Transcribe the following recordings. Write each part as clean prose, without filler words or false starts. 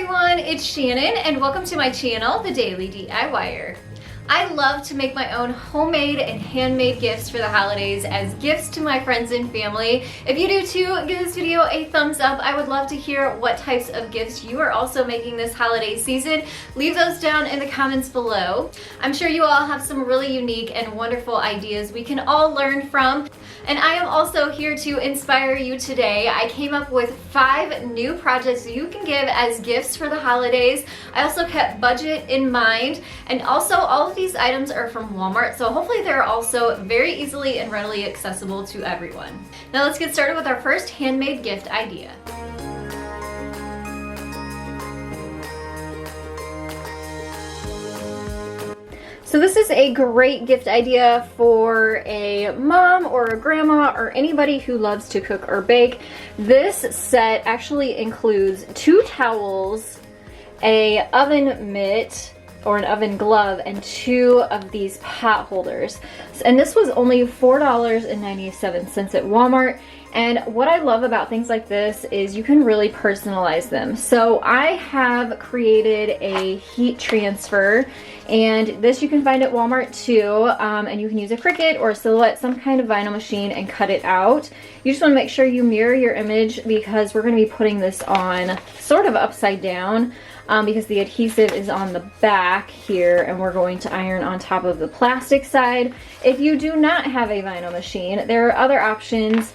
everyone, it's Shannon and welcome to my channel, The Daily DIYer. I love to make my own homemade and handmade gifts for the holidays as gifts to my friends and family. If you do too, give this video a thumbs up. I would love to hear what types of gifts you are also making this holiday season. Leave those down in the comments below. I'm sure you all have some really unique and wonderful ideas we can all learn from. And I am also here to inspire you today. I came up with 5 new projects you can give as gifts for the holidays. I also kept budget in mind, and also all of these items are from Walmart, so hopefully they're also very easily and readily accessible to everyone. Now let's get started with our first handmade gift idea. So this is a great gift idea for a mom or a grandma or anybody who loves to cook or bake. This set actually includes 2 towels, a oven mitt or an oven glove, and 2 of these pot holders. And this was only $4.97 at Walmart. And what I love about things like this is you can really personalize them. So I have created a heat transfer, and this you can find at Walmart too, and you can use a Cricut or a Silhouette, some kind of vinyl machine, and cut it out. You just want to make sure you mirror your image because we're going to be putting this on sort of upside down because the adhesive is on the back here, and we're going to iron on top of the plastic side. If you do not have a vinyl machine, there are other options.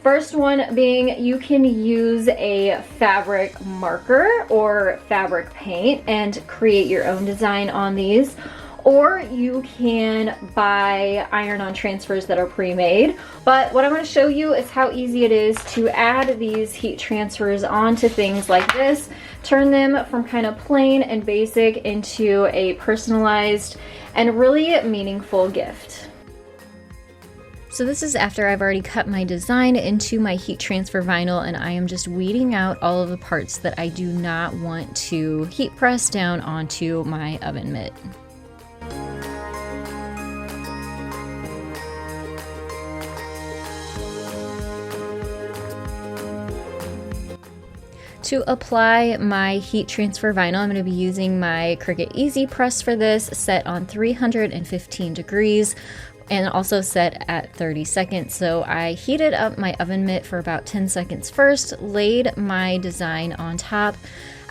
First one being you can use a fabric marker or fabric paint and create your own design on these, or you can buy iron-on transfers that are pre-made. But what I'm going to show you is how easy it is to add these heat transfers onto things like this, turn them from kind of plain and basic into a personalized and really meaningful gift. So this is after I've already cut my design into my heat transfer vinyl, and I am just weeding out all of the parts that I do not want to heat press down onto my oven mitt. To apply my heat transfer vinyl, I'm going to be using my Cricut Easy Press for this, set on 315 degrees. And also set at 30 seconds. So I heated up my oven mitt for about 10 seconds first, laid my design on top,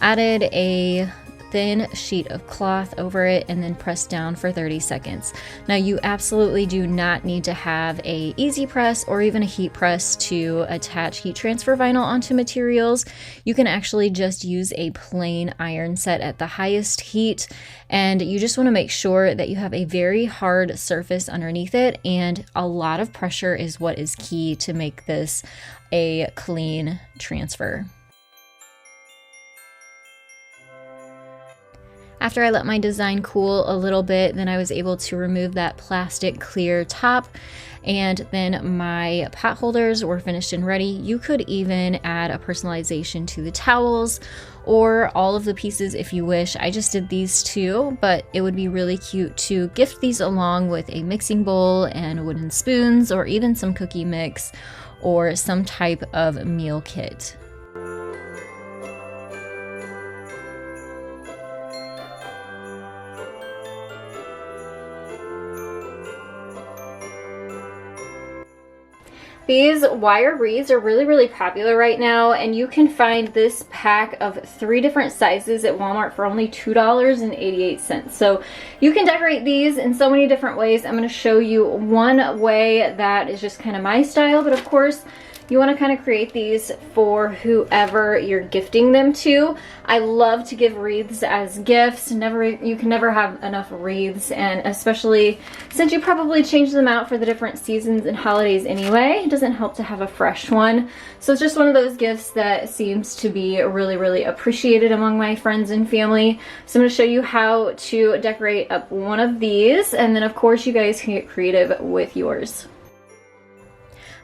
added a thin sheet of cloth over it, and then pressed down for 30 seconds. Now you absolutely do not need to have a easy press or even a heat press to attach heat transfer vinyl onto materials. You can actually just use a plain iron set at the highest heat, and you just want to make sure that you have a very hard surface underneath it, and a lot of pressure is what is key to make this a clean transfer. After I let my design cool a little bit, then I was able to remove that plastic clear top, and then my pot holders were finished and ready. You could even add a personalization to the towels or all of the pieces if you wish. I just did these 2, but it would be really cute to gift these along with a mixing bowl and wooden spoons, or even some cookie mix or some type of meal kit. These wire wreaths are really popular right now, and you can find this pack of 3 different sizes at Walmart for only $2.88. So you can decorate these in so many different ways. I'm going to show you one way that is just kind of my style, but of course you want to kind of create these for whoever you're gifting them to. I love to give wreaths as gifts. You can never have enough wreaths, and especially since you probably change them out for the different seasons and holidays anyway, it doesn't help to have a fresh one. So it's just one of those gifts that seems to be really appreciated among my friends and family. So I'm going to show you how to decorate up one of these, and then of course you guys can get creative with yours.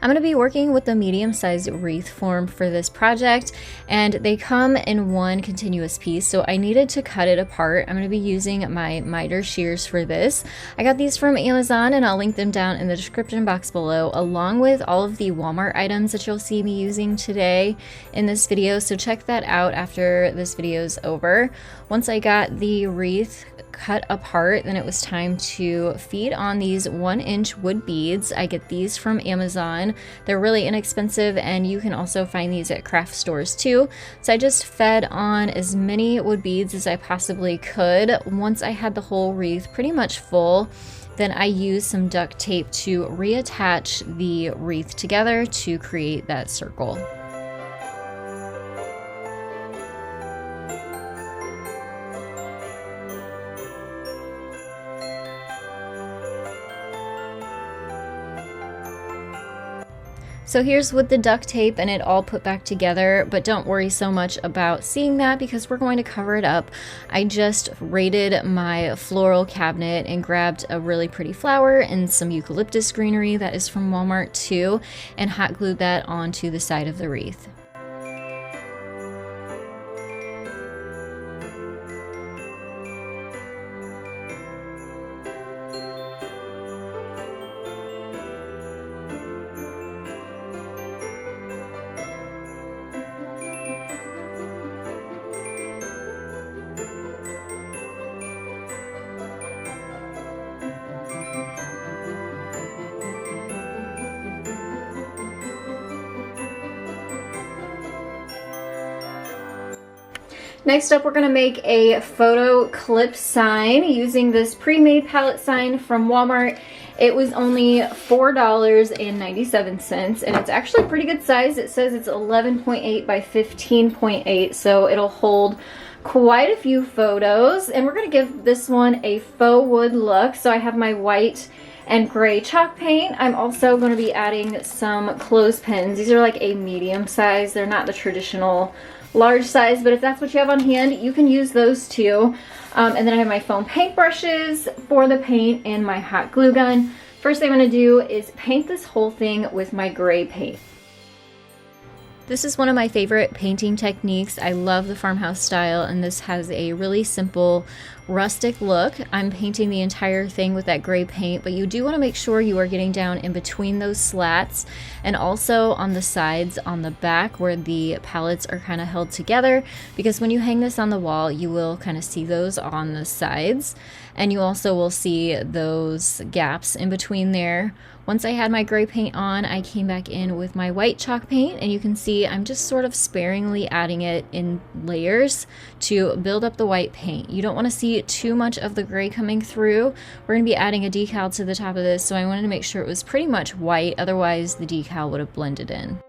I'm going to be working with the medium-sized wreath form for this project, and they come in one continuous piece, so I needed to cut it apart. I'm going to be using my miter shears for this. I got these from Amazon, and I'll link them down in the description box below, along with all of the Walmart items that you'll see me using today in this video, so check that out after this video is over. Once I got the wreath cut apart, then it was time to feed on these 1-inch wood beads. I get these from Amazon. They're really inexpensive, and you can also find these at craft stores too. So I just fed on as many wood beads as I possibly could. Once I had the whole wreath pretty much full, then I used some duct tape to reattach the wreath together to create that circle. So here's with the duct tape and it all put back together, but don't worry so much about seeing that because we're going to cover it up. I just raided my floral cabinet and grabbed a really pretty flower and some eucalyptus greenery that is from Walmart too, and hot glued that onto the side of the wreath. Next up, we're going to make a photo clip sign using this pre-made pallet sign from Walmart. It was only $4.97, and it's actually pretty good size. It says it's 11.8 by 15.8, so it'll hold quite a few photos. And we're going to give this one a faux wood look. So I have my white and gray chalk paint. I'm also going to be adding some clothespins. These are like a medium size. They're not the traditional large size, but if that's what you have on hand, you can use those too. And then I have my foam paint brushes for the paint and my hot glue gun. First thing I'm going to do is paint this whole thing with my gray paint. This is one of my favorite painting techniques. I love the farmhouse style, and this has a really simple rustic look. I'm painting the entire thing with that gray paint, but you do want to make sure you are getting down in between those slats and also on the sides on the back where the pallets are kind of held together, because when you hang this on the wall, you will kind of see those on the sides, and you also will see those gaps in between there. Once I had my gray paint on, I came back in with my white chalk paint, and you can see I'm just sort of sparingly adding it in layers to build up the white paint. You don't want to see too much of the gray coming through. We're going to be adding a decal to the top of this, so I wanted to make sure it was pretty much white, otherwise the decal would have blended in.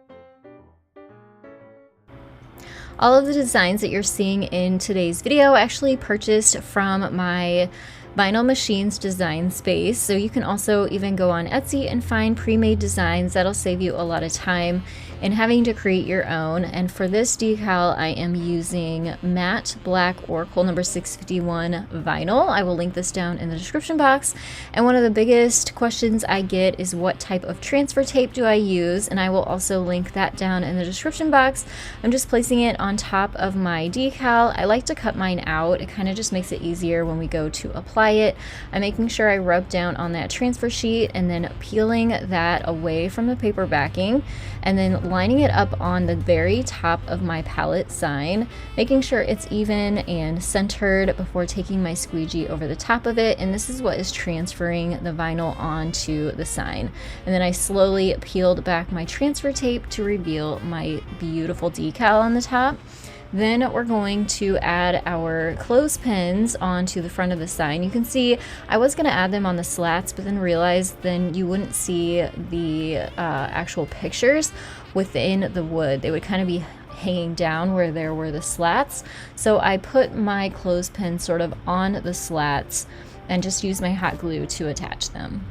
All of the designs that you're seeing in today's video I actually purchased from my Vinyl Machines design space, so you can also even go on Etsy and find pre-made designs. That'll save you a lot of time in having to create your own. And for this decal, I am using matte black Oracle number 651 vinyl. I will link this down in the description box. And one of the biggest questions I get is what type of transfer tape do I use, and I will also link that down in the description box. I'm just placing it on top of my decal. I like to cut mine out. It kind of just makes it easier when we go to apply it. I'm making sure I rub down on that transfer sheet and then peeling that away from the paper backing, and then lining it up on the very top of my pallet sign, making sure it's even and centered before taking my squeegee over the top of it. And this is what is transferring the vinyl onto the sign. And then I slowly peeled back my transfer tape to reveal my beautiful decal on the top. Then we're going to add our clothespins onto the front of the sign. You can see I was going to add them on the slats, but then realized then you wouldn't see the actual pictures within the wood. They would kind of be hanging down where there were the slats. So I put my clothespin sort of on the slats and just use my hot glue to attach them.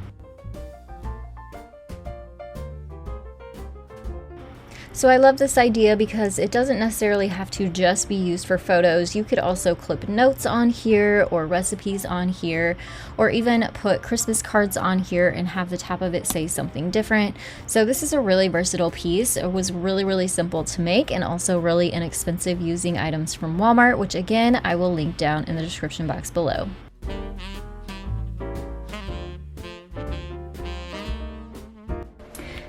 So I love this idea because it doesn't necessarily have to just be used for photos. You could also clip notes on here or recipes on here, or even put Christmas cards on here and have the top of it say something different. So this is a really versatile piece. It was really simple to make and also really inexpensive using items from Walmart, which again, I will link down in the description box below.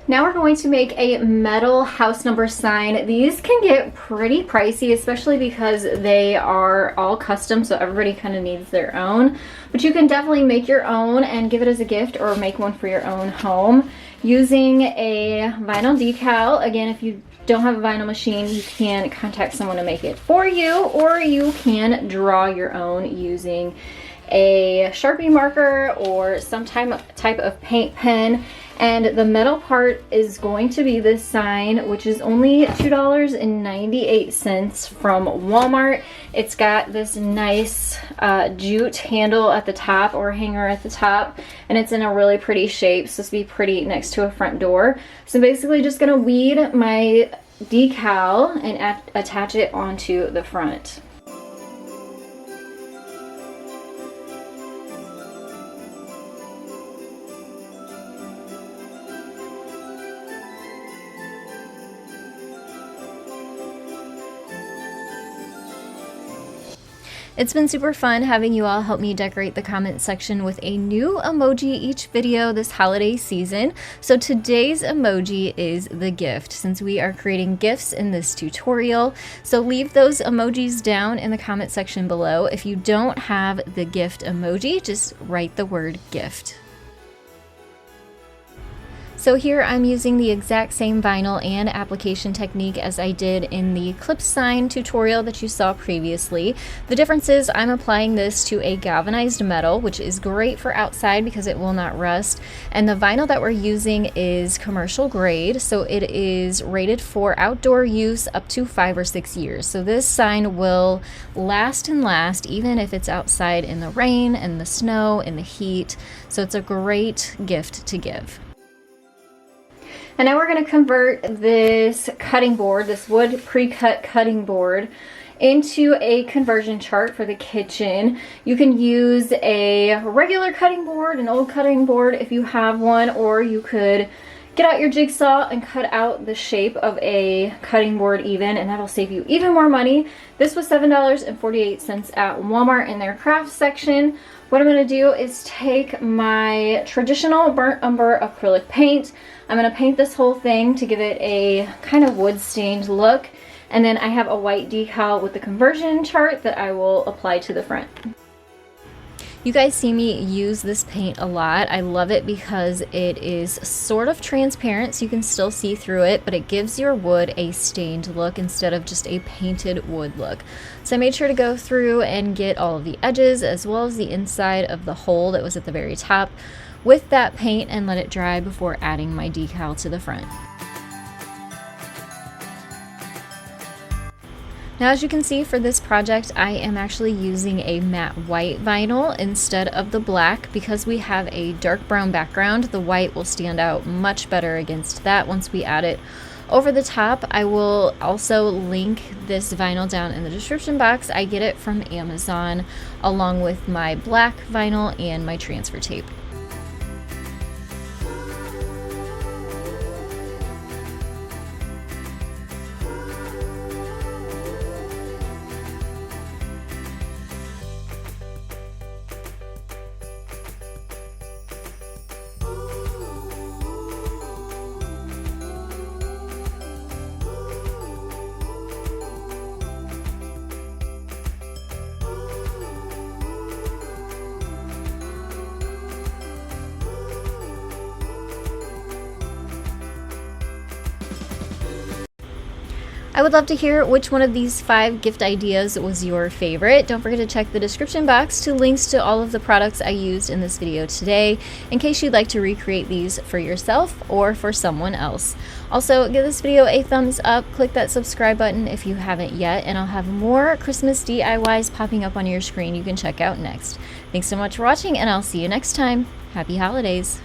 Now we're going to make a metal house number sign. These can get pretty pricey, especially because they are all custom, so everybody kind of needs their own. But you can definitely make your own and give it as a gift or make one for your own home using a vinyl decal. Again, if you don't have a vinyl machine, you can contact someone to make it for you, or you can draw your own using a Sharpie marker or some type of paint pen. And the metal part is going to be this sign, which is only $2.98 from Walmart. It's got this nice jute handle at the top, or hanger at the top, and it's in a really pretty shape, so this will be pretty next to a front door. So basically just gonna weed my decal and attach it onto the front. It's been super fun having you all help me decorate the comment section with a new emoji each video this holiday season. So today's emoji is the gift, since we are creating gifts in this tutorial. So leave those emojis down in the comment section below. If you don't have the gift emoji, just write the word gift. So here I'm using the exact same vinyl and application technique as I did in the clip sign tutorial that you saw previously. The difference is I'm applying this to a galvanized metal, which is great for outside because it will not rust. And the vinyl that we're using is commercial grade, so it is rated for outdoor use up to 5 or 6 years. So this sign will last and last even if it's outside in the rain and the snow and the heat. So it's a great gift to give. And now we're going to convert this cutting board, this wood pre-cut cutting board, into a conversion chart for the kitchen. You can use a regular cutting board, an old cutting board if you have one, or you could get out your jigsaw and cut out the shape of a cutting board even, and that'll save you even more money. This was $7.48 at Walmart in their craft section. What I'm going to do is take my traditional burnt umber acrylic paint. I'm going to paint this whole thing to give it a kind of wood stained look. And then I have a white decal with the conversion chart that I will apply to the front. You guys see me use this paint a lot. I love it because it is sort of transparent, so you can still see through it, but it gives your wood a stained look instead of just a painted wood look. So I made sure to go through and get all of the edges as well as the inside of the hole that was at the very top with that paint and let it dry before adding my decal to the front. Now, as you can see for this project, I am actually using a matte white vinyl instead of the black because we have a dark brown background. The white will stand out much better against that once we add it over the top. I will also link this vinyl down in the description box. I get it from Amazon along with my black vinyl and my transfer tape. I would love to hear which one of these 5 gift ideas was your favorite. Don't forget to check the description box to links to all of the products I used in this video today in case you'd like to recreate these for yourself or for someone else. Also, give this video a thumbs up, click that subscribe button if you haven't yet, and I'll have more Christmas DIYs popping up on your screen you can check out next. Thanks so much for watching, and I'll see you next time. Happy holidays!